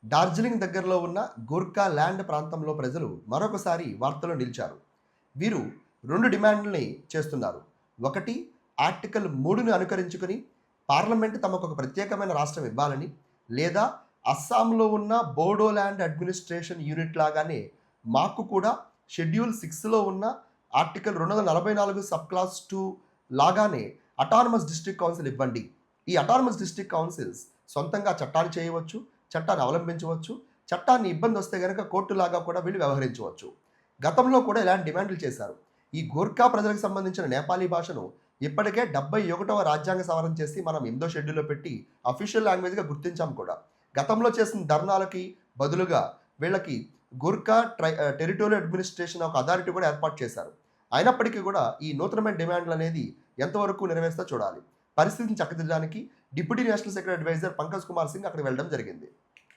డార్జిలింగ్ దగ్గరలో ఉన్న గోర్ఖా ల్యాండ్ ప్రాంతంలో ప్రజలు మరొకసారి వార్తల్లో నిలిచారు. వీరు 2 డిమాండ్‌లని చేస్తున్నారు. ఒకటి, ఆర్టికల్ 3ని అనుకరించుకొని పార్లమెంట్ తమకు ఒక ప్రత్యేకమైన రాష్ట్రం ఇవ్వాలని, లేదా అస్సాంలో ఉన్న బోడోల్యాండ్ అడ్మినిస్ట్రేషన్ యూనిట్ లాగానే మాకు కూడా షెడ్యూల్ 6లో ఉన్న ఆర్టికల్ 244 సబ్ క్లాస్ 2 లాగానే అటానమస్ డిస్ట్రిక్ట్ కౌన్సిల్ ఇవ్వండి. ఈ అటానమస్ డిస్ట్రిక్ట్ కౌన్సిల్స్ సొంతంగా చట్టాలు చేయవచ్చు, చట్టాన్ని అవలంబించవచ్చు, చట్టాన్ని ఇబ్బంది వస్తే గనక కోర్టులాగా కూడా వీళ్ళు వ్యవహరించవచ్చు. గతంలో కూడా ఇలాంటి డిమాండ్లు చేశారు. ఈ గోర్ఖా ప్రజలకు సంబంధించిన నేపాలీ భాషను ఇప్పటికే 71వ రాజ్యాంగ సవరణ చేసి మనం 8దో షెడ్యూల్‌లో పెట్టి అఫీషియల్ లాంగ్వేజ్‌గా గుర్తించాం కూడా. గతంలో చేసిన ధర్నాలకి బదులుగా వీళ్ళకి గోర్ఖా టెరిటోరియల్ అడ్మినిస్ట్రేషన్ ఒక అథారిటీ కూడా ఏర్పాటు చేశారు. అయినప్పటికీ కూడా ఈ నూతనమైన డిమాండ్‌లనేది ఎంతవరకు నెరవేరుస్తో చూడాలి. పరిస్థితిని చక్కదిద్దడానికి deputy national security adviser Pankaj Kumar Singh అక్కడికి వెళ్ళడం జరిగింది.